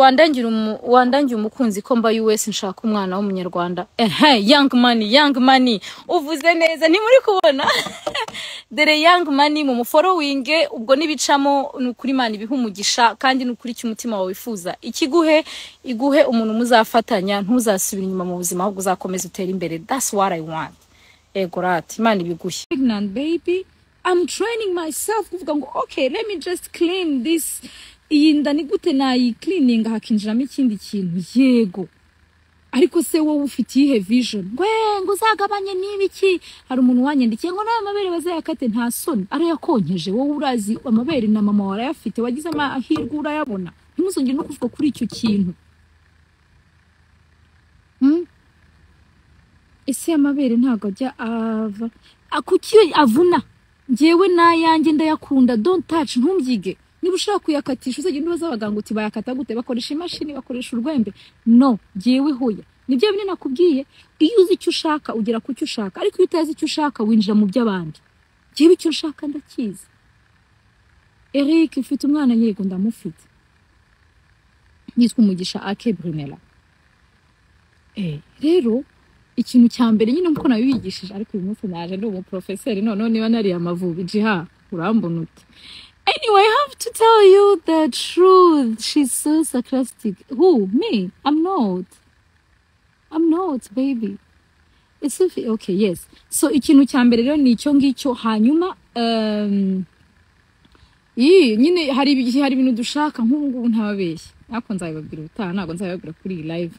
wandangira umukunzi ko mba US nshaka umwana w'umunyarwanda. Young money uvuze neza ni muri kubona. Dere young money mu following ubwo nibicamo nukuri Imana ibihumugisha kandi nukuri cy'umutima wawe wifuza iguhe umuntu muzafatanya ntuzasubira inyuma mu buzima ahubwo uzakomeza utera imbere. That's what I want. Rat Imana ibigushye. Pregnant baby, I'm training myself kuvuga ngo okay, let me just clean this. Iyi nda ni gute nayi cleaning hakinjiramo ikindi kintu yego. Ariko se wowe ufite ihe vision ngo uzagabanye n'ibiki? Hari umuntu wanyandikiye ngo nayo amabere bazayakate nta soni arayakonkeje. Wowe urazi amabere na mama warayafite wagize amahirwe urayabona. Ntimuzongere no kuvuga kuri icyo kintu. Ese amabere ntago ajya ava akukiyo avuna. Njewe nayanjye ndayakunda, don't touch, ntumbyige. Niba ushaka kuyakatisha uzagenda ubaza abaganga uti bayakata gute, bakoresha imashini, bakoresha urwembe. No, jewe hoya. Nibyo bine nakubwiye, iyo uzi icyo ushaka ugera ku cyo ushaka, ariko iyo utazi icyo ushaka winjira mu by'abandi. Jewe icyo ushaka ndakizi. Eric ufite umwana yego ndamufite. Yitwa Umugisha Ake Brunella. Rero ikintu cya mbere nyine uko nabibigishije, ariko uyu munsi naje ndi umuprofeseri none niba nari amavubi jiha urambona uti. Anyway, I have to tell you the truth. She's so sarcastic. Who? Me? I'm not, baby. It's okay, yes. So ikintu cya mbere rero ni icyo ngicyo. Hanyuma nyine hari ibintu dushaka nk'ubu ntababeshye. Nako nzabibabwira ubutaha, ntago nzabibabwira kuri live.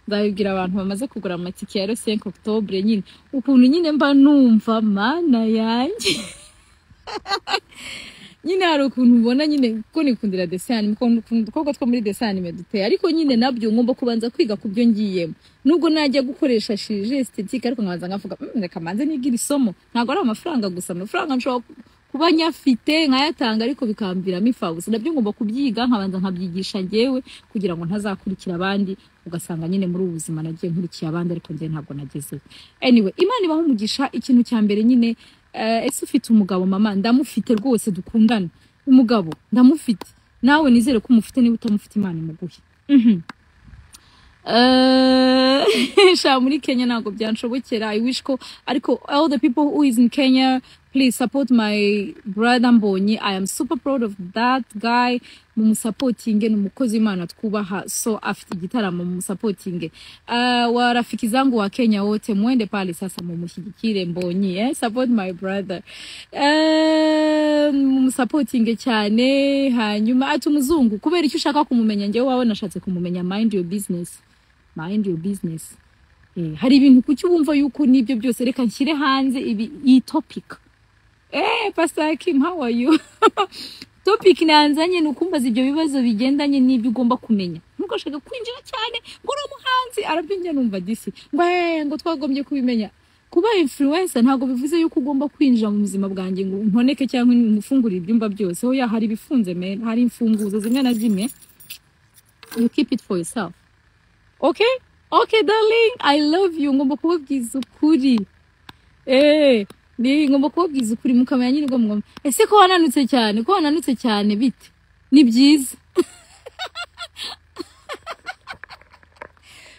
Nzabibwira abantu bamaze kugura amatike ya 5 Octobre nyine. Ukuntu nyine mba numva mana yanjye. Nyine hari ukuntu ubona nyine ko nikundira dessin anime ko two muri dessin anime duteye, ariko nyine nabyo ngomba kubanza kwiga kubyo ngiyemo. Nubwo najya gukoresha chirurgie esthétique ariko nkabanza ngavuga reka manze nigira isomo. Ntago ari amafaranga gusa, amafaranga nshobora kuba nyafite nkayatanga ariko bikambiramo ifabusa. Nabyo ngomba kubyiga nkabanza nkabyigisha ngewe kugira ngo ntazakurikira abandi ugasanga nyine muri ubuzima nagiye nkurikiye abandi ariko ngiye ntago nageze. Anyway, Imana ibaho umugisha. Ikintu cya mbere nyine ese ufite umugabo? Mama ndamufite rwose, dukundana. Umugabo ndamufite, nawe nizere ko umufite. Niba utamufite Imana imuguhe. Sha muri Kenya ntago byanshobokera. I wish ko ariko all the people who is in Kenya, please support my brother Mbonyi. I am super proud of that guy. Mumusupporting ni umukozi Imana twubaha, so afite igitaramo mumusupporting. Wa rafiki zangu wa Kenya wote muende pale sasa mumushyigikire Mbonyi. Support my brother. Mumusupporting cyane. Hanyuma ati umuzungu kubera icyo ushaka kumumenya, ngewe wawe nashatse kumumenya. Mind your business. Hari ibintu kuki wumva yuko nibyo byose reka nshyire hanze iyi topic. Pastor Kim, how are you? Topic nanzanye nukumbaza ibyo bibazo bigendanye n'ibyo ugomba kumenya. Ntugashaka kwinjira cyane ngo umuhanzi arabinjye numva disi. Ngo twagombye kubimenya. Kuba influencer ntago bivuze yuko ugomba kwinjira mu buzima bwanjye ngo ntoneke cyangwa umufungurire ibyumba byose. Hoya hari bifunze hari imfunguzo zimwe na zimwe. You keep it for yourself. Okay darling, I love you. Ngomba kubabwiza ukuri. Ngomba kubabwiza ukuri mukamenya nyine ngo ngomba. Ese ko wananutse cyane bite? Ni byiza.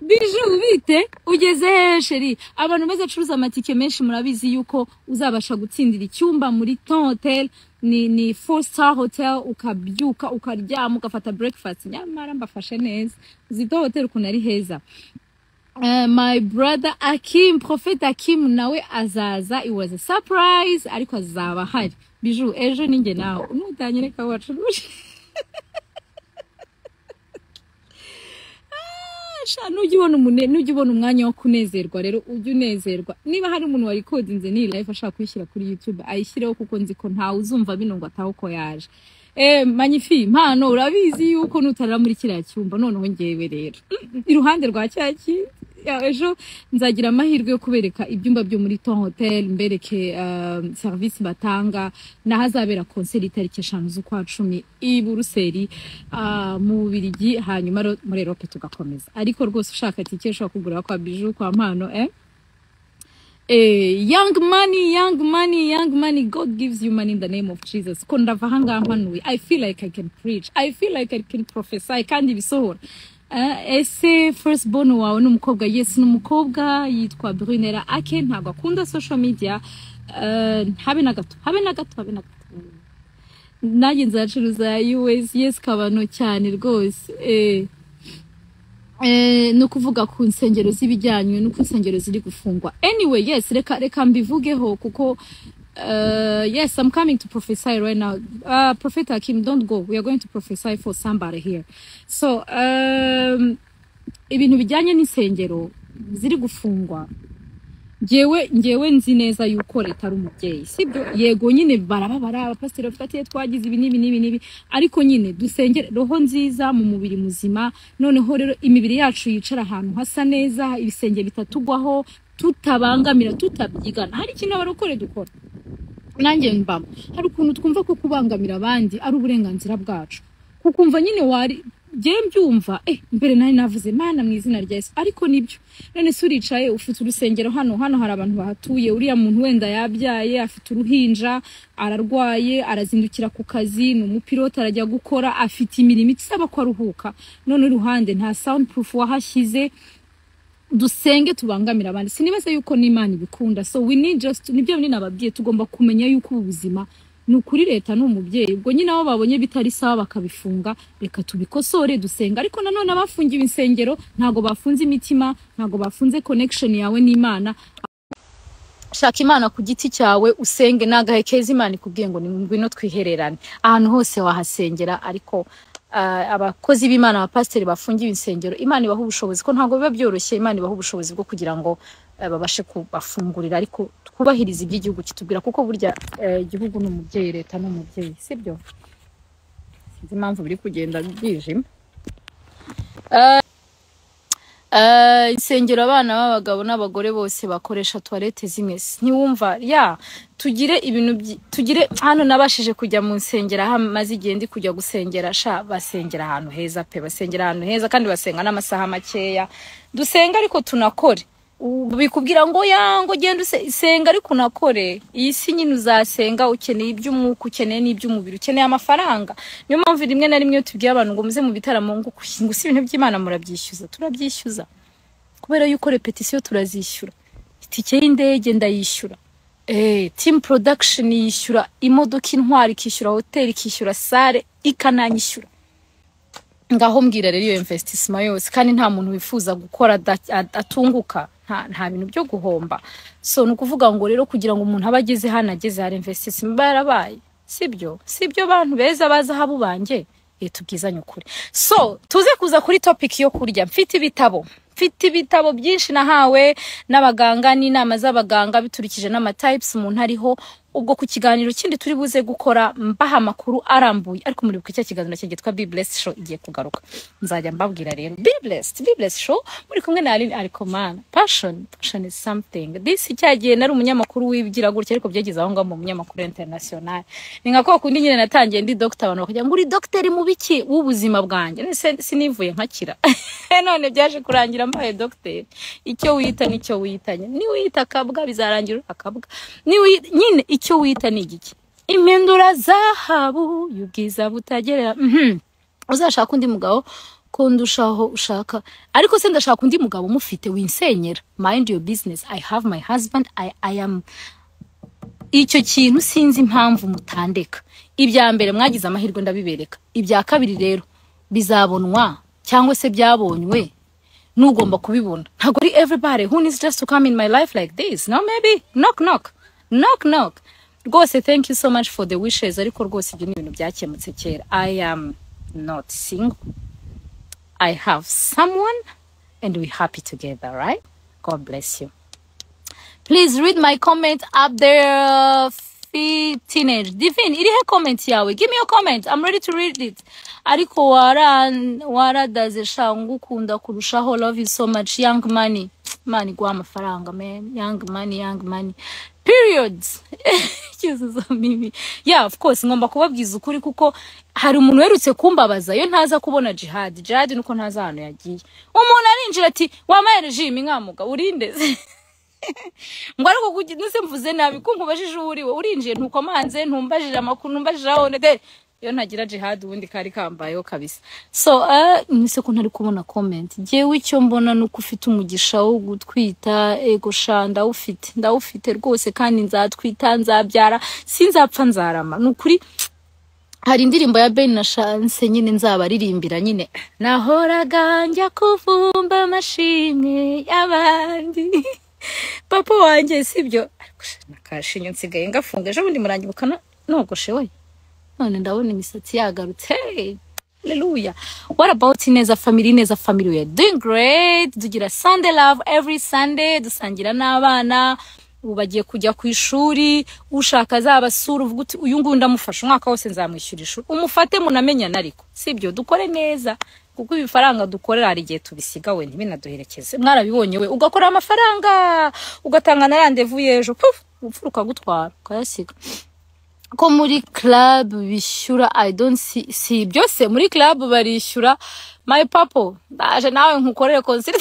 Bijou bite? Ugeze he sheri? Abantu beza curuza amatike menshi murabizi yuko uzabasha gutsindira icyumba muri Ton Hotel. Ni 4-star hotel, ukabyuka ukaryama ugafata breakfast. Nyamara mbafashe neza. Zito hotel kunari heza. My brother Akim, Prophet Akim nawe azaza. It was a surprise ariko azaba hari. Bijou ejo ninjye nawe nutanyereka wacuruje. Nujibona umwanya wo kunezerwa rero ujye unezerwa. Niba hari umuntu wa recordinze ni live ashaka kwishyira kuri YouTube ayishyireho kuko nzi ko ntawe uzumva bino ngo ataho ko yaje. Magnifique mpano urabizi yuko nutarara muri kiriya cyumba noneho ngewe rero iruhande rwa cyaki ejo nzagira amahirwe yo kubereka ibyumba byo muri Ton Hotel, mbereke service batanga nahazabera concert itariki 5 z'ukwa 10 i Buruseli mu Bubiligi, hanyuma muri Europe tugakomeza. Ariko rwose ushaka tike ushaka kugura kwa Bijou kwa Mpano Young money, God gives you money in the name of Jesus. I feel like I can preach. I feel like I can prophesy. I can't even so. Ese firstborn wawe n'umukobwa, yes n'umukobwa yitwa Brunera Ake, ntabwo akunda social media, habe na gato. Nanjye nzacuruza US, yes kabano cyane rwose. No kuvuga ku nsengero z'ibijyanye no ku nsengero ziri gufungwa. Anyway, yes, reka mbivugeho kuko yes, I'm coming to prophesy right now. Prophet Hakim, don't go. We are going to prophesy for somebody here. So, ibintu bijyanye n'insengero ziri gufungwa. Ngewe nzi neza yuko leta ari umubyeyi. Sibyo, yego nyine barababara abapasiteri bafite twagize ibi nibi, ariko nyine dusengere roho nziza mu mubiri muzima. Noneho rero imibiri yacu yicara ahantu hasa neza, ibisenge bitatugwaho, tutabangamira, tutabyigana. Hari ikintu abarokore dukora. Nanjye mbamo hari ukuntu twumva ko kubangamira abandi ari uburenganzira bwacu, kukumva nyine wari byumva mbere nari navuze Mana mu izina rya Yesu, ariko nibyo none suricaye ufite urusengero hano hari abantu bahatuye, uriya muntu wenda yabyaye afite uruhinja, ararwaye, arazindukira ku kazi, n'umupilota arajya gukora, afite imirimo isaba ko aruhuka, none uruhande nta soundproof wahashyize, dusenge tubangamira abandi. Sinibaze yuko n'Imana ibikunda. So we need just nibyo binini ababwiye, tugomba kumenya yuko ubuzima nukuri leta n'umubyeyi. Ubwo nyine abo babonye bitari sawa bakabifunga, reka tubikosore dusenga. Ariko nanone abafungiwe insengero ntago bafunze imitima, ntago bafunze connection yawe n'Imana. Shaka Imana ku giti cyawe usenge, nagahekeza Imana ikubwiye ngo ngwino twihererane. Ahantu hose wahasengera, ariko abakozi b'Imana abapasiteri bafungiwe insengero, Imana ibaha ubushobozi ko ntago biba byoroshye. Imana ibaha ubushobozi bwo kugira ngo babashe kubafungurira, ariko twubahiriza iby'igihugu kitubwira, kuko burya igihugu n'umubyeyi, leta n'umubyeyi, sibyo? Sinzi impamvu biri kugenda bijima. Insengero abana b'abagabo n'abagore bose bakoresha toilette zimwe. Ntiwumva tugire ibintu tugire hano. Nabashije kujya mu nsengero maze igihe ndi kujya gusengera, basengera ahantu heza pe, basengera ahantu heza kandi basenga n'amasaha makeya. Dusenga ariko tunakore. Bikubwira ngo ngo genda usenga ariko unakore. Iyi si nyine uzasenga ukeneye iby'umwuka, ukeneye n'iby'umubiri, ukeneye amafaranga. Niyo mpamvu rimwe na rimwe tubwiye abantu ngo muze mu bitaramo ngo si ibintu by'Imana murabyishyuza. Turabyishyuza kubera yuko repetition turazishyura, itike y'indege ndayishyura, team production yishyura, imodoka intwari ikishyura, hotel ikishyura, sale ikananyishyura. Ngaho mbwira rero iyo investissement yose, kandi nta muntu wifuza gukora atunguka, nta bintu byo guhomba. So nukuvuga ngo rero kugira ngo umuntu abageze hano ageze hari investissement barabaye, sibyo abantu beza baza habo banje tubwizanye ukuri. So tuze kuza kuri topic yo kurya. Mfite ibitabo byinshi nahawe n'abaganga n'inama z'abaganga biturikije n'ama types umuntu ariho. Ubwo ku kiganiro kindi turi buze gukora mbaha amakuru arambuye, ariko muri buke kiganiro cyitwa Be Blessed Show igiye kugaruka. Nzajya mbabwira rero Be Blessed Show muri kumwe na Aline. Ariko man, passion is something. This cyagiye nari umunyamakuru wibigira gutya, ariko byageze aho ngaho mu munyamakuru international. Ni nka ko kundi nyine natangiye ndi doctor, abantu bakajya ngo uri doctor mu biki w'ubuzima bwanjye. Sinivuye nkakira none byaje kurangira mbaye doctor. Icyo wita nicyo witanye, ni wita kabwa bizarangira akabwa, ni nyine icyo wita ni igiki. Impindura zahabu y'ubwiza butagerera. Uzashaka undi mugabo ko ndushaho ushaka, ariko se ndashaka undi mugabo mufite winsenyera. Mind your business. I have my husband. I am. Icyo kintu sinzi impamvu mutandeka. Ibya mbere mwagize amahirwe ndabibereka, ibya kabiri rero bizabonwa cyangwa se byabonywe nugomba kubibona. Ntago ari everybody who needs just to come in my life like this. No, maybe knock. Rwose thank you so much for the wishes, ariko rwose ibyo ni ibintu byakemutse kera. I am not single. I have someone and we're happy together, right? God bless you. Please read my comment up there. Teenage Divine, irihe comment yawe? Give me your comment. I'm ready to read it. Ariko waradaze shangu kunda kurushaho. Love you so much. Young money. Mani gwa amafaranga man. Young money. Periods. Mimi. Yeah, of course ngomba kubabwiza ukuri kuko hari umuntu werutse kumbabaza yo ntaza kubona jihad nuko ntaza hano yagiye. Umuntu arinjira ati wamaye regime nkamuga urinde. ngo ariko kugira nse mvuze nabi ko nkubajije uriwe urinjiye ntukomanze ntumbajije amakuru ntumbajije aho nede yo ntagira jihad ubundi kari kambayeho kabisa. So nise ko ntari kubona comment jewe icyo mbona nuko ufite umugisha wo gutwita ego shanda ndawufite rwose kandi nzatwita nzabyara sinzapfa nzarama nukuri. Hari indirimbo ya Ben na Chance nyine nzabaririmbira nyine nahoraga njya kuvumba amashimwe y'abandi papa wanjye sibyo nakashinyo nsigaye ngafunga ejo bundi murangibukana nogoshe we none ndabona imisatsi yagarutse. Hey, hallelujah. What about neza family we are doing great. Dugira Sunday love every Sunday, dusangira n'abana ubagiye kujya ku ishuri ushaka zabasura uvuga uti uyu nguyu ndamufasha umwaka wose nzamwishyura ishuri umufate munamenyana ariko sibyo dukore neza kuko ibifaranga dukorera hari igihe tubisiga we ntibinaduherekeze. Mwarabibonye we ugakora amafaranga ugatanga na rendezvous y'ejo upfuruka gutwara ukayasiga ko muri club bishyura. I don't see byose muri club barishyura. My papa ndaje nawe nkukorere concert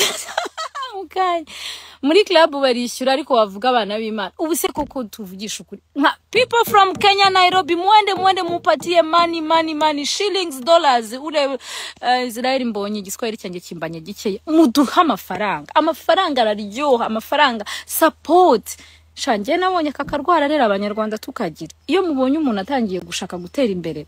mukanye muri club barishyura ariko bavuga abana b'Imana ubu se koko tuvugisha ukuri nka people from Kenya Nairobi mwende mupatie money shillings dollars ule Israel mbonye igiswahili cyanjye kimbanye gikeye muduha amafaranga araryoha amafaranga support shanje nabonye kakarwara rero abanyarwanda tukagira iyo mubonye umuntu atangiye gushaka gutera imbere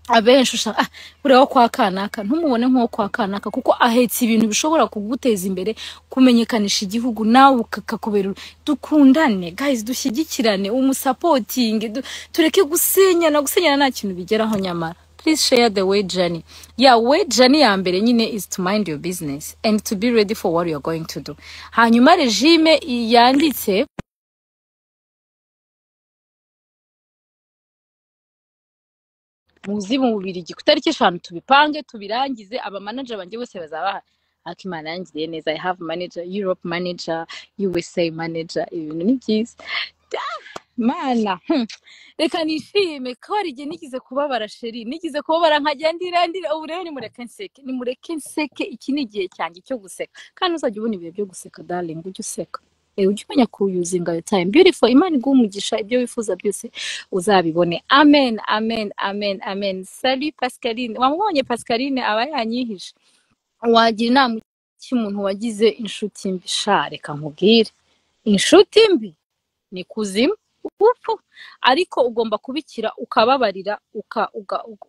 abenshi ushaka uriho kwa kanaka ntumubone nko kwa kanaka kuko ahetse ibintu bishobora kuguteza imbere kumenyekanisha igihugu nawe ukakubera. Dukundane guys, dushyigikirane umusupporting tureke gusenyana nta kintu bigeraho nyamara. Please share the way journey. Yeah, way journey ya mbere nyine is to mind your business and to be ready for what you are going to do. Hanyuma regime yanditse muzi mu Bubiligi kutariki 5 tubipange tubirangize aba manager banje bose bazaba akimana yangiriye neza. I have manager Europe manager USA manager ibintu ni byiza mana. Reka nishime ko ari igihe nigize kubabara sheri nigize kubabara nkajya ndira ubu rero nimureke nseke iki ni igihe cyanjye cyo guseka kandi uzajya ubona ibihe byo guseka darling ujye useka ujye umenya ko using your time beautiful. Imana igumugisha ibyo wifuza byose uzabibone. Amen. Salut Pascaline. Wamubonye Pascaline aba yanyihishe wagira inama cy'umuntu wagize inshuti mbi reka nkubwire inshuti mbi ni kuzimu upfu ariko ugomba kubikira ukababarira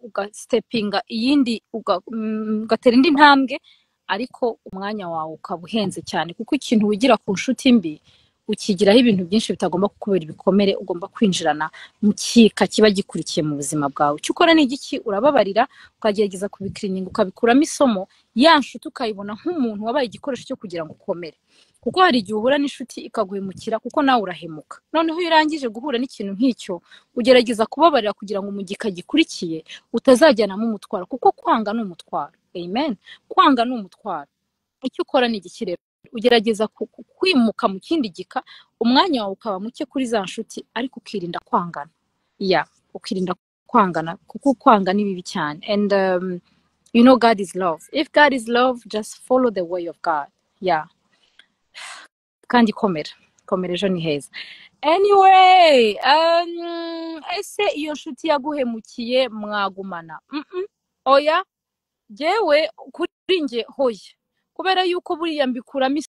uga steppinga iyindi ugatera indi ntambwe ariko umwanya wawe ukabuhenze cyane kuko ikintu wigira ku nshuti mbi ukigiraho ibintu byinshi bitagomba kukubera ibikomere. Ugomba kwinjirana mu kika kiba gikurikiye mu buzima bwawe. Cyukora ni igiki urababarira ukagerageza kubikirininga ukabikuramo isomo ya nshuti ukayibona nk'umuntu wabaye igikoresho cyo kugira ngo ukomere kuko hari igihe uhura n'inshuti ikaguhemukira kuko nawe urahemuka. Noneho iyo urangije guhura n'ikintu nk'icyo ugerageza kubabarira kugira ngo mu gika gikurikiye utazajyanamo umutwaro kuko kwanga ni umutwaro. Amen. Kwanga ni umutwaro. Icyo ukora ni igikirero ugerageza kwimuka mu kindi gika umwanya wawe ukaba muke kuri za nshuti ariko ukirinda kwangana. Ukirinda kwangana kuko kwanga ni bibi cyane. And you know God is love. If God is love, just follow the way of God. Kandi komera ejo ni heza. Anyway, ese iyo nshuti yaguhemukiye mwagumana? Oya jewe kuri nge hoya kubera yuko buriya mbikuramo